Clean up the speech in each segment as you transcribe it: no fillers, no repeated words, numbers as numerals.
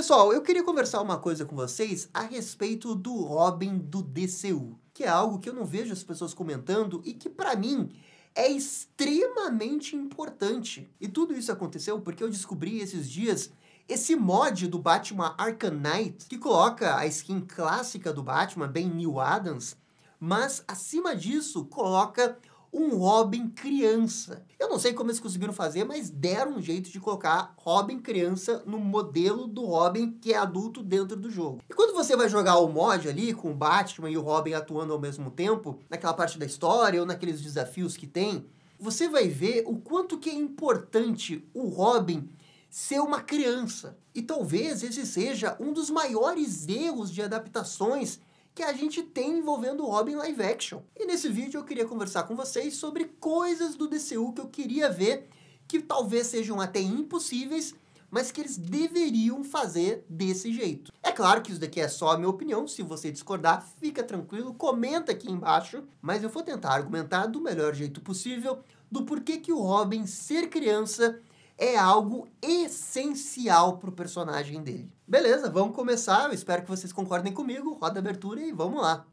Pessoal, eu queria conversar uma coisa com vocês a respeito do Robin do DCU, que é algo que eu não vejo as pessoas comentando e que, pra mim, é extremamente importante. E tudo isso aconteceu porque eu descobri esses dias esse mod do Batman Arkham Knight, que coloca a skin clássica do Batman, bem Neil Adams, mas, acima disso, coloca um Robin criança. Eu não sei como eles conseguiram fazer, mas deram um jeito de colocar Robin criança no modelo do Robin que é adulto dentro do jogo. E quando você vai jogar o mod ali, com o Batman e o Robin atuando ao mesmo tempo, naquela parte da história ou naqueles desafios que tem, você vai ver o quanto que é importante o Robin ser uma criança. E talvez esse seja um dos maiores erros de adaptações que a gente tem envolvendo o Robin live action. E nesse vídeo eu queria conversar com vocês sobre coisas do DCU que eu queria ver, que talvez sejam até impossíveis, mas que eles deveriam fazer desse jeito. É claro que isso daqui é só a minha opinião, se você discordar, fica tranquilo, comenta aqui embaixo, mas eu vou tentar argumentar do melhor jeito possível do porquê que o Robin ser criança é algo essencial pro personagem dele. Beleza, vamos começar, eu espero que vocês concordem comigo, roda a abertura e vamos lá.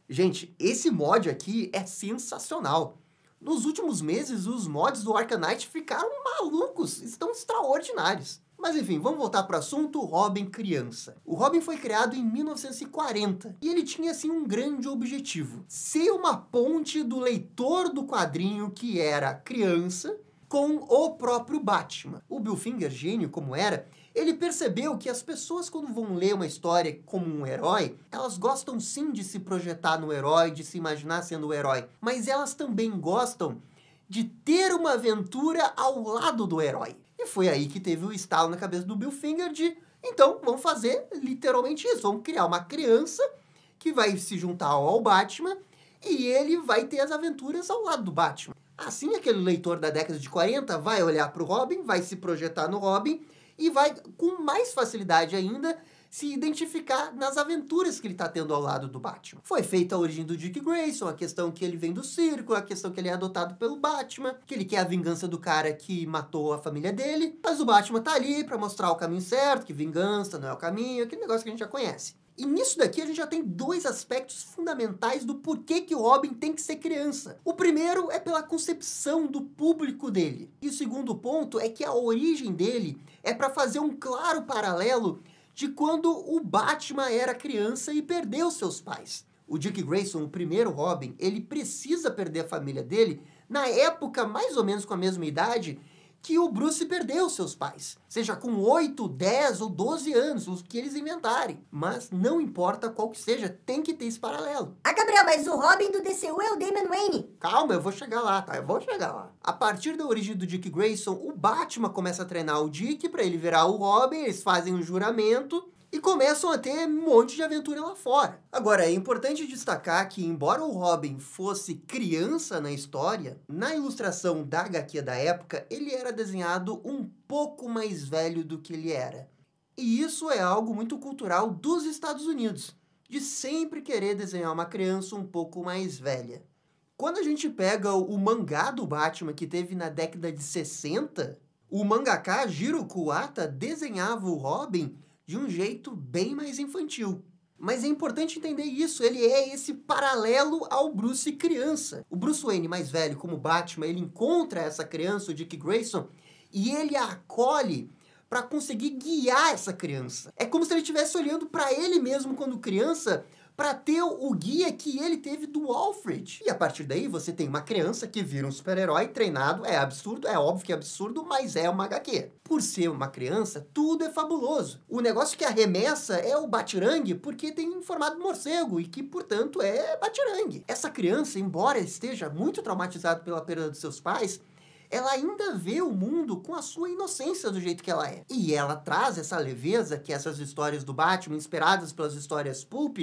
Gente, esse mod aqui é sensacional. Nos últimos meses, os mods do Arkham Knight ficaram malucos, estão extraordinários. Mas enfim, vamos voltar para o assunto Robin criança. O Robin foi criado em 1940 e ele tinha assim um grande objetivo: ser uma ponte do leitor do quadrinho que era criança com o próprio Batman. O Bill Finger, gênio como era, ele percebeu que as pessoas quando vão ler uma história como um herói, elas gostam sim de se projetar no herói, de se imaginar sendo o herói, mas elas também gostam de ter uma aventura ao lado do herói. E foi aí que teve o estalo na cabeça do Bill Finger de, então, vamos fazer literalmente isso. Vamos criar uma criança que vai se juntar ao Batman e ele vai ter as aventuras ao lado do Batman. Assim, aquele leitor da década de 40 vai olhar para o Robin, vai se projetar no Robin e vai, com mais facilidade ainda, se identificar nas aventuras que ele está tendo ao lado do Batman. Foi feita a origem do Dick Grayson, a questão que ele vem do circo, a questão que ele é adotado pelo Batman, que ele quer a vingança do cara que matou a família dele, mas o Batman tá ali para mostrar o caminho certo, que vingança não é o caminho, aquele negócio que a gente já conhece. E nisso daqui a gente já tem dois aspectos fundamentais do porquê que o Robin tem que ser criança. O primeiro é pela concepção do público dele. E o segundo ponto é que a origem dele é para fazer um claro paralelo de quando o Batman era criança e perdeu seus pais. O Dick Grayson, o primeiro Robin, ele precisa perder a família dele na época, mais ou menos com a mesma idade, que o Bruce perdeu seus pais. Seja com 8, 10 ou 12 anos, os que eles inventarem. Mas não importa qual que seja, tem que ter esse paralelo. Ah, Gabriel, mas o Robin do DCU é o Damian Wayne. Calma, eu vou chegar lá, tá? Eu vou chegar lá. A partir da origem do Dick Grayson, o Batman começa a treinar o Dick pra ele virar o Robin, eles fazem um juramento e começam a ter um monte de aventura lá fora. Agora, é importante destacar que, embora o Robin fosse criança na história, na ilustração da HQ da época, ele era desenhado um pouco mais velho do que ele era. E isso é algo muito cultural dos Estados Unidos, de sempre querer desenhar uma criança um pouco mais velha. Quando a gente pega o mangá do Batman que teve na década de 60, o mangaka Jiro Kuwata desenhava o Robin de um jeito bem mais infantil. Mas é importante entender isso, ele é esse paralelo ao Bruce criança. O Bruce Wayne mais velho, como Batman, ele encontra essa criança, o Dick Grayson, e ele a acolhe para conseguir guiar essa criança. É como se ele estivesse olhando para ele mesmo quando criança, para ter o guia que ele teve do Alfred. E a partir daí você tem uma criança que vira um super-herói treinado, é absurdo, é óbvio que é absurdo, mas é uma HQ. Por ser uma criança, tudo é fabuloso. O negócio que arremessa é o batirangue, porque tem em formato morcego, e que, portanto, é batirangue. Essa criança, embora esteja muito traumatizada pela perda dos seus pais, ela ainda vê o mundo com a sua inocência do jeito que ela é. E ela traz essa leveza que essas histórias do Batman, inspiradas pelas histórias pulp,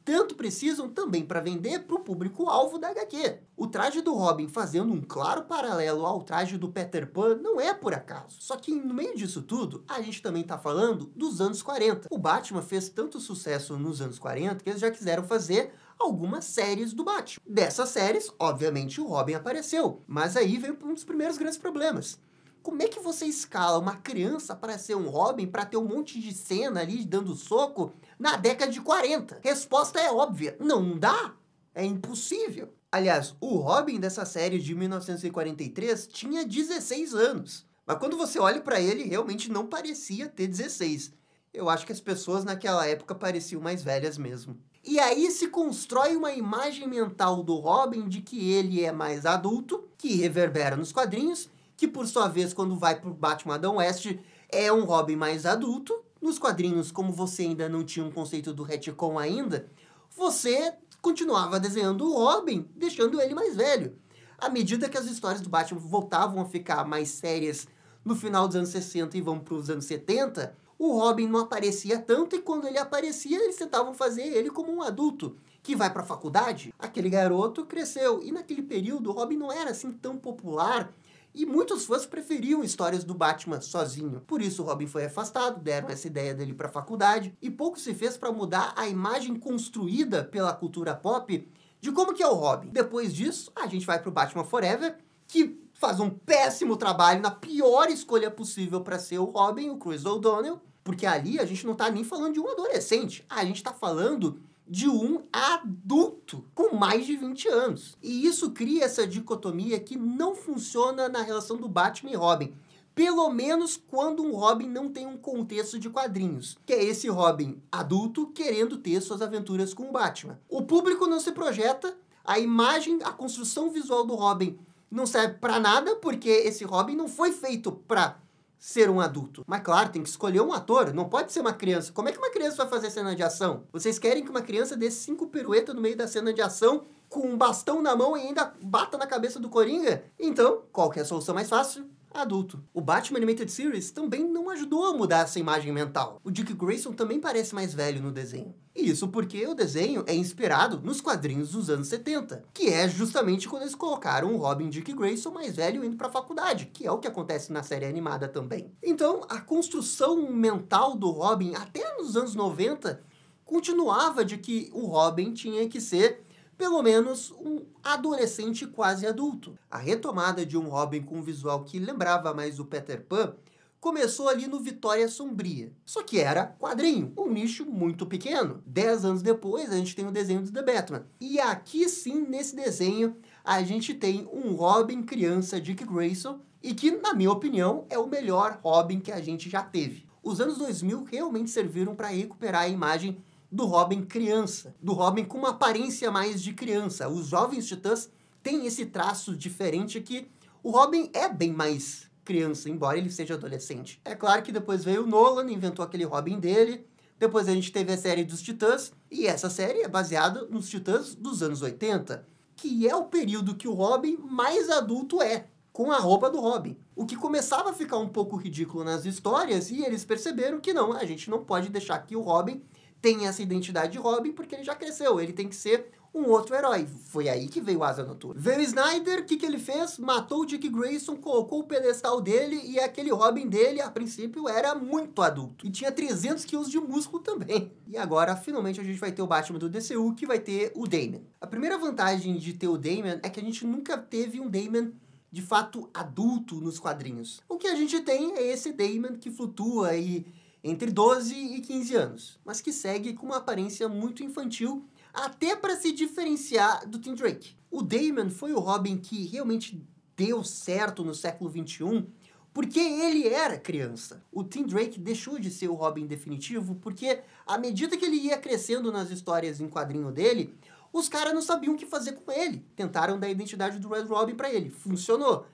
tanto precisam também para vender para o público-alvo da HQ. O traje do Robin fazendo um claro paralelo ao traje do Peter Pan não é por acaso. Só que no meio disso tudo, a gente também está falando dos anos 40. O Batman fez tanto sucesso nos anos 40 que eles já quiseram fazer algumas séries do Batman. Dessas séries, obviamente, o Robin apareceu, mas aí veio um dos primeiros grandes problemas. Como é que você escala uma criança para ser um Robin, para ter um monte de cena ali dando soco na década de 40? Resposta é óbvia, não dá, é impossível. Aliás, o Robin dessa série de 1943 tinha 16 anos, mas quando você olha para ele, realmente não parecia ter 16. Eu acho que as pessoas naquela época pareciam mais velhas mesmo. E aí se constrói uma imagem mental do Robin de que ele é mais adulto, que reverbera nos quadrinhos, que por sua vez, quando vai pro Batman Adam West, é um Robin mais adulto. Nos quadrinhos, como você ainda não tinha um conceito do retcon ainda, você continuava desenhando o Robin, deixando ele mais velho. À medida que as histórias do Batman voltavam a ficar mais sérias no final dos anos 60 e vão para os anos 70, o Robin não aparecia tanto, e quando ele aparecia, eles tentavam fazer ele como um adulto que vai para a faculdade. Aquele garoto cresceu, e naquele período o Robin não era assim tão popular, e muitos fãs preferiam histórias do Batman sozinho. Por isso o Robin foi afastado, deram essa ideia dele para a faculdade, e pouco se fez para mudar a imagem construída pela cultura pop de como que é o Robin. Depois disso, a gente vai para o Batman Forever, que faz um péssimo trabalho na pior escolha possível para ser o Robin, o Chris O'Donnell, porque ali a gente não tá nem falando de um adolescente, a gente tá falando de um adulto com mais de 20 anos. E isso cria essa dicotomia que não funciona na relação do Batman e Robin. Pelo menos quando um Robin não tem um contexto de quadrinhos, que é esse Robin adulto querendo ter suas aventuras com o Batman. O público não se projeta, a imagem, a construção visual do Robin não serve pra nada, porque esse Robin não foi feito pra ser um adulto. Mas claro, tem que escolher um ator, não pode ser uma criança. Como é que uma criança vai fazer cena de ação? Vocês querem que uma criança dê 5 piruetas no meio da cena de ação, com um bastão na mão e ainda bata na cabeça do Coringa? Então, qual que é a solução mais fácil? Adulto. O Batman Animated Series também não ajudou a mudar essa imagem mental. O Dick Grayson também parece mais velho no desenho. E isso porque o desenho é inspirado nos quadrinhos dos anos 70, que é justamente quando eles colocaram o Robin Dick Grayson mais velho indo para a faculdade, que é o que acontece na série animada também. Então, a construção mental do Robin, até nos anos 90, continuava de que o Robin tinha que ser pelo menos um adolescente quase adulto. A retomada de um Robin com um visual que lembrava mais o Peter Pan começou ali no Vitória Sombria. Só que era quadrinho, um nicho muito pequeno. 10 anos depois, a gente tem o desenho do The Batman. E aqui sim, nesse desenho, a gente tem um Robin criança Dick Grayson, e que, na minha opinião, é o melhor Robin que a gente já teve. Os anos 2000 realmente serviram para recuperar a imagem do Robin criança, do Robin com uma aparência mais de criança. Os Jovens Titãs têm esse traço diferente que o Robin é bem mais criança, embora ele seja adolescente. É claro que depois veio o Nolan, inventou aquele Robin dele, depois a gente teve a série dos Titãs, e essa série é baseada nos Titãs dos anos 80, que é o período que o Robin mais adulto é, com a roupa do Robin. O que começava a ficar um pouco ridículo nas histórias, e eles perceberam que não, a gente não pode deixar que o Robin tem essa identidade de Robin porque ele já cresceu, ele tem que ser um outro herói. Foi aí que veio o Asa Noturna. Veio o Snyder, o que ele fez? Matou o Dick Grayson, colocou o pedestal dele, e aquele Robin dele, a princípio, era muito adulto. E tinha 300 quilos de músculo também. E agora, finalmente, a gente vai ter o Batman do DCU, que vai ter o Damian. A primeira vantagem de ter o Damian é que a gente nunca teve um Damian de fato adulto nos quadrinhos. O que a gente tem é esse Damian que flutua aí entre 12 e 15 anos, mas que segue com uma aparência muito infantil, até para se diferenciar do Tim Drake. O Damian foi o Robin que realmente deu certo no século XXI, porque ele era criança. O Tim Drake deixou de ser o Robin definitivo, porque à medida que ele ia crescendo nas histórias em quadrinho dele, os caras não sabiam o que fazer com ele. Tentaram dar a identidade do Red Robin para ele. Funcionou.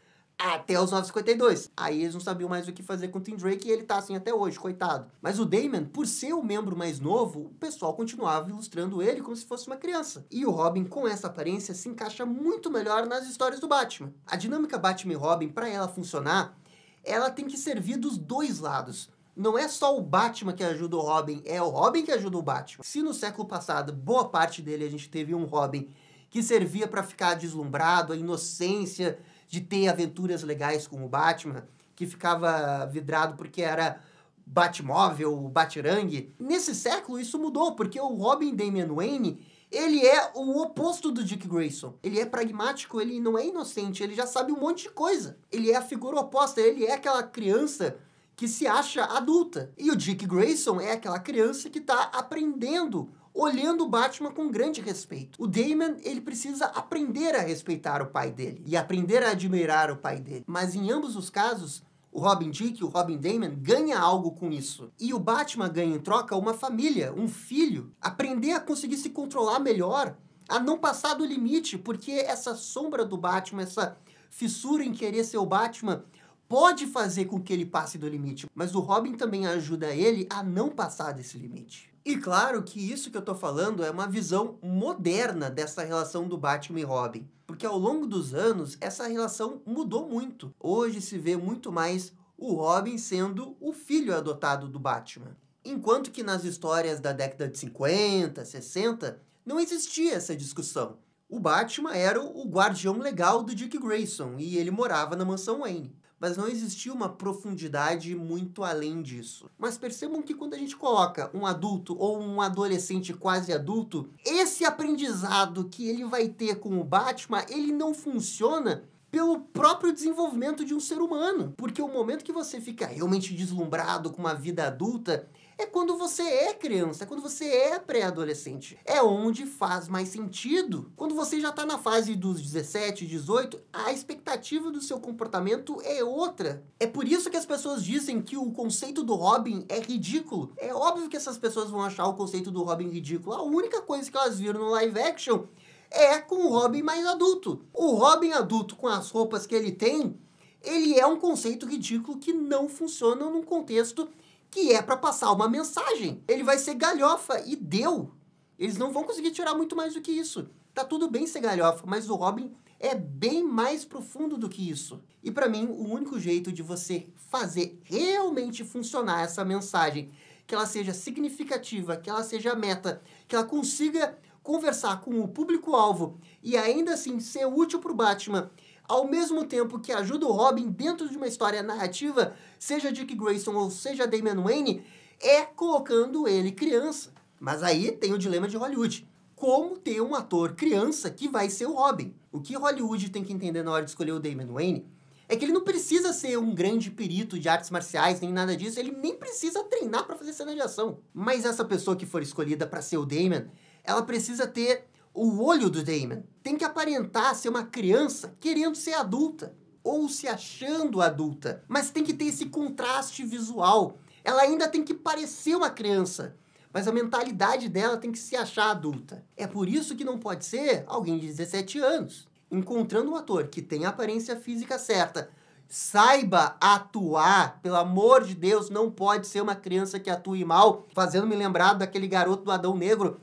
Até os 952. Aí eles não sabiam mais o que fazer com o Tim Drake e ele tá assim até hoje, coitado. Mas o Damian, por ser o membro mais novo, o pessoal continuava ilustrando ele como se fosse uma criança. E o Robin, com essa aparência, se encaixa muito melhor nas histórias do Batman. A dinâmica Batman e Robin, para ela funcionar, ela tem que servir dos dois lados. Não é só o Batman que ajuda o Robin, é o Robin que ajuda o Batman. Se no século passado, boa parte dele, a gente teve um Robin que servia para ficar deslumbrado, a inocência de ter aventuras legais com o Batman, que ficava vidrado porque era Batmóvel, Batirangue. Nesse século isso mudou, porque o Robin Damian Wayne, Ele é o oposto do Dick Grayson. Ele é pragmático, ele não é inocente, ele já sabe um monte de coisa. Ele é a figura oposta, ele é aquela criança que se acha adulta. E o Dick Grayson é aquela criança que está aprendendo, olhando o Batman com grande respeito. O Damon, ele precisa aprender a respeitar o pai dele e aprender a admirar o pai dele. Mas em ambos os casos, o Robin Dick, o Robin Damon, ganha algo com isso. E o Batman ganha em troca uma família, um filho. Aprender a conseguir se controlar melhor, a não passar do limite, porque essa sombra do Batman, essa fissura em querer ser o Batman, pode fazer com que ele passe do limite. Mas o Robin também ajuda ele a não passar desse limite. E claro que isso que eu tô falando é uma visão moderna dessa relação do Batman e Robin. Porque ao longo dos anos, essa relação mudou muito. Hoje se vê muito mais o Robin sendo o filho adotado do Batman. Enquanto que nas histórias da década de 50, 60, não existia essa discussão. O Batman era o guardião legal do Dick Grayson e ele morava na mansão Wayne. Mas não existia uma profundidade muito além disso. Mas percebam que quando a gente coloca um adulto ou um adolescente quase adulto, esse aprendizado que ele vai ter com o Batman, ele não funciona pelo próprio desenvolvimento de um ser humano. Porque o momento que você fica realmente deslumbrado com uma vida adulta é quando você é criança, é quando você é pré-adolescente. É onde faz mais sentido. Quando você já está na fase dos 17, 18, a expectativa do seu comportamento é outra. É por isso que as pessoas dizem que o conceito do Robin é ridículo. É óbvio que essas pessoas vão achar o conceito do Robin ridículo. A única coisa que elas viram no live action é com o Robin mais adulto. O Robin adulto, com as roupas que ele tem, ele é um conceito ridículo que não funciona num contexto que é para passar uma mensagem. Ele vai ser galhofa e deu. Eles não vão conseguir tirar muito mais do que isso. Tá tudo bem ser galhofa, mas o Robin é bem mais profundo do que isso. E para mim, o único jeito de você fazer realmente funcionar essa mensagem, que ela seja significativa, que ela seja meta, que ela consiga conversar com o público-alvo e ainda assim ser útil pro Batman, ao mesmo tempo que ajuda o Robin dentro de uma história narrativa, seja Dick Grayson ou seja Damian Wayne, é colocando ele criança. Mas aí tem o dilema de Hollywood. Como ter um ator criança que vai ser o Robin? O que Hollywood tem que entender na hora de escolher o Damian Wayne é que ele não precisa ser um grande perito de artes marciais, nem nada disso, ele nem precisa treinar para fazer cena de ação. Mas essa pessoa que for escolhida para ser o Damian, ela precisa ter o olho do Damon. Tem que aparentar ser uma criança querendo ser adulta, ou se achando adulta. Mas tem que ter esse contraste visual. Ela ainda tem que parecer uma criança, mas a mentalidade dela tem que se achar adulta. É por isso que não pode ser alguém de 17 anos. Encontrando um ator que tem a aparência física certa, saiba atuar, pelo amor de Deus, não pode ser uma criança que atue mal, fazendo-me lembrar daquele garoto do Adão Negro.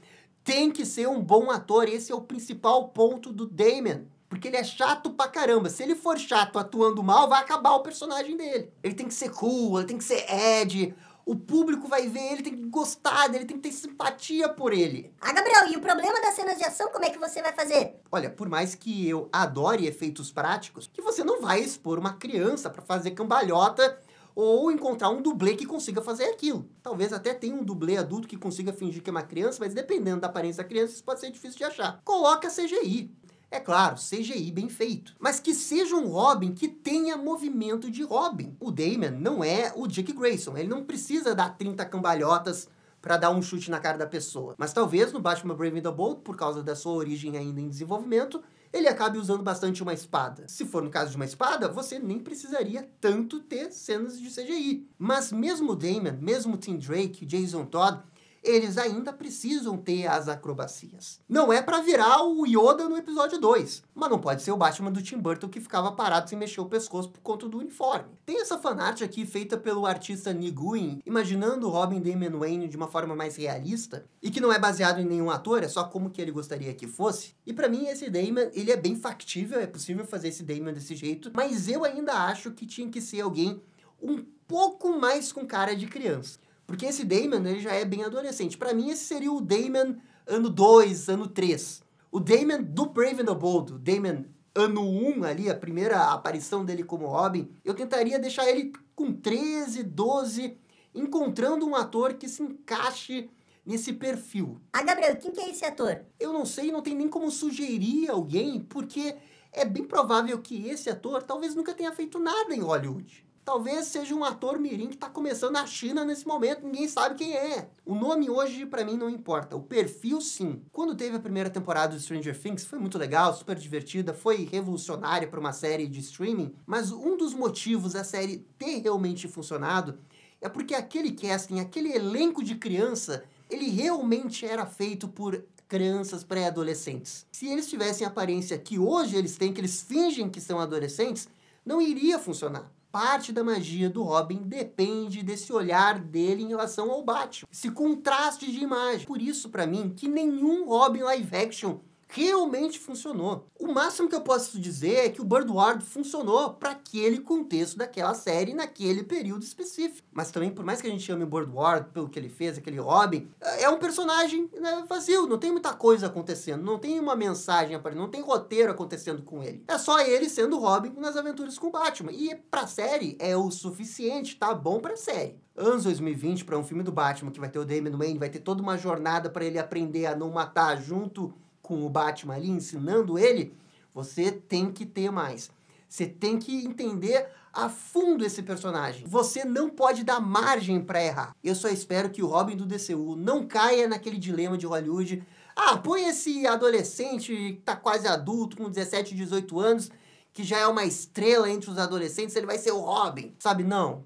Tem que ser um bom ator, esse é o principal ponto do Damian. Porque ele é chato pra caramba. Se ele for chato atuando mal, vai acabar o personagem dele. Ele tem que ser cool, ele tem que ser Ed. O público vai ver ele, tem que gostar dele, tem que ter simpatia por ele. Ah, Gabriel, e o problema das cenas de ação, como é que você vai fazer? Olha, por mais que eu adore efeitos práticos, que você não vai expor uma criança pra fazer cambalhota ou encontrar um dublê que consiga fazer aquilo. Talvez até tenha um dublê adulto que consiga fingir que é uma criança, mas dependendo da aparência da criança, isso pode ser difícil de achar. Coloca CGI. É claro, CGI bem feito. Mas que seja um Robin que tenha movimento de Robin. O Damian não é o Dick Grayson. Ele não precisa dar 30 cambalhotas para dar um chute na cara da pessoa. Mas talvez no Batman Brave and the Bold, por causa da sua origem ainda em desenvolvimento, ele acabe usando bastante uma espada. Se for no caso de uma espada, você nem precisaria tanto ter cenas de CGI. Mas mesmo o Damian, mesmo o Tim Drake, Jason Todd, eles ainda precisam ter as acrobacias. Não é pra virar o Yoda no episódio 2, mas não pode ser o Batman do Tim Burton que ficava parado sem mexer o pescoço por conta do uniforme. Tem essa fanart aqui feita pelo artista Nguyen, imaginando o Robin Damian Wayne de uma forma mais realista, e que não é baseado em nenhum ator, é só como que ele gostaria que fosse. E pra mim esse Damian, ele é bem factível, é possível fazer esse Damian desse jeito, mas eu ainda acho que tinha que ser alguém um pouco mais com cara de criança. Porque esse Damian, ele já é bem adolescente. Pra mim, esse seria o Damian ano 2, ano 3. O Damian do Brave and the Bold, o Damian ano 1 ali, a primeira aparição dele como Robin, eu tentaria deixar ele com 13, 12, encontrando um ator que se encaixe nesse perfil. Ah, Gabriel, quem que é esse ator? Eu não sei, não tem nem como sugerir alguém, porque é bem provável que esse ator talvez nunca tenha feito nada em Hollywood. Talvez seja um ator mirim que está começando na China nesse momento, ninguém sabe quem é. O nome hoje, pra mim, não importa. O perfil, sim. Quando teve a primeira temporada de Stranger Things, foi muito legal, super divertida, foi revolucionária para uma série de streaming, mas um dos motivos da série ter realmente funcionado é porque aquele casting, aquele elenco de criança, ele realmente era feito por crianças pré-adolescentes. Se eles tivessem a aparência que hoje eles têm, que eles fingem que são adolescentes, não iria funcionar. Parte da magia do Robin depende desse olhar dele em relação ao Batman. Esse contraste de imagem. Por isso, pra mim, que nenhum Robin live action realmente funcionou. O máximo que eu posso dizer é que o Birdward funcionou para aquele contexto daquela série, naquele período específico. Mas também, por mais que a gente chame o Birdward pelo que ele fez, aquele Robin, é um personagem, né, vazio, não tem muita coisa acontecendo, não tem uma mensagem aparecendo, não tem roteiro acontecendo com ele. É só ele sendo Robin nas aventuras com o Batman. E pra série é o suficiente, tá bom pra série. Anos 2020, para um filme do Batman, que vai ter o Damian Wayne, vai ter toda uma jornada para ele aprender a não matar junto com o Batman ali, ensinando ele, você tem que ter mais. Você tem que entender a fundo esse personagem. Você não pode dar margem para errar. Eu só espero que o Robin do DCU não caia naquele dilema de Hollywood. Ah, põe esse adolescente que tá quase adulto, com 17, 18 anos, que já é uma estrela entre os adolescentes, ele vai ser o Robin. Sabe, não.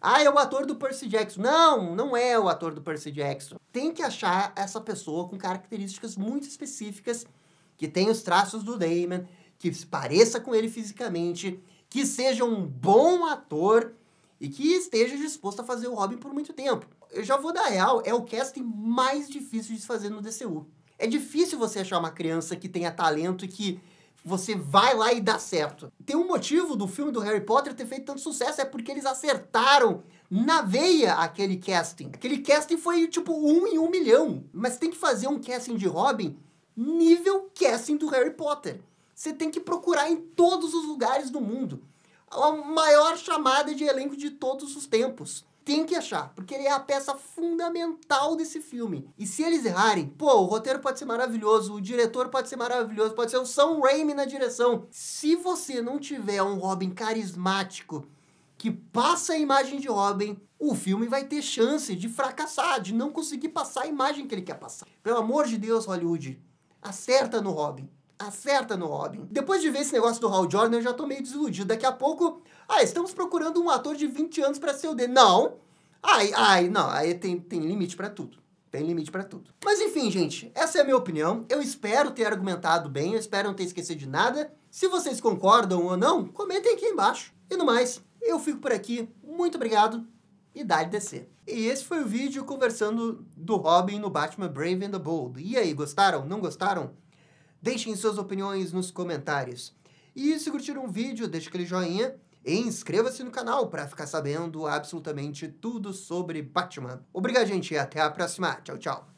Ah, é o ator do Percy Jackson. Não é o ator do Percy Jackson. Tem que achar essa pessoa com características muito específicas, que tem os traços do Damian, que se pareça com ele fisicamente, que seja um bom ator e que esteja disposto a fazer o Robin por muito tempo. Eu já vou dar real, é o casting mais difícil de se fazer no DCU. É difícil você achar uma criança que tenha talento e que você vai lá e dá certo. Tem um motivo do filme do Harry Potter ter feito tanto sucesso, é porque eles acertaram na veia aquele casting. Aquele casting foi tipo 1 em 1 milhão. Mas tem que fazer um casting de Robin nível casting do Harry Potter. Você tem que procurar em todos os lugares do mundo. A maior chamada de elenco de todos os tempos. Tem que achar, porque ele é a peça fundamental desse filme. E se eles errarem, pô, o roteiro pode ser maravilhoso, o diretor pode ser maravilhoso, pode ser o Sam Raimi na direção. Se você não tiver um Robin carismático que passa a imagem de Robin, o filme vai ter chance de fracassar, de não conseguir passar a imagem que ele quer passar. Pelo amor de Deus, Hollywood, acerta no Robin. Acerta no Robin. Depois de ver esse negócio do Hal Jordan, eu já tô meio desiludido. Daqui a pouco, estamos procurando um ator de 20 anos pra ser o D. Não. Não. Aí tem limite pra tudo. Tem limite pra tudo. Mas enfim, gente, essa é a minha opinião. Eu espero ter argumentado bem, eu espero não ter esquecido de nada. Se vocês concordam ou não, comentem aqui embaixo. E no mais, eu fico por aqui. Muito obrigado e dá-lhe descer. E esse foi o vídeo conversando do Robin no Batman Brave and the Bold. E aí, gostaram? Não gostaram? Deixem suas opiniões nos comentários. E se curtiram o vídeo, deixe aquele joinha e inscreva-se no canal para ficar sabendo absolutamente tudo sobre Batman. Obrigado, gente, e até a próxima. Tchau, tchau.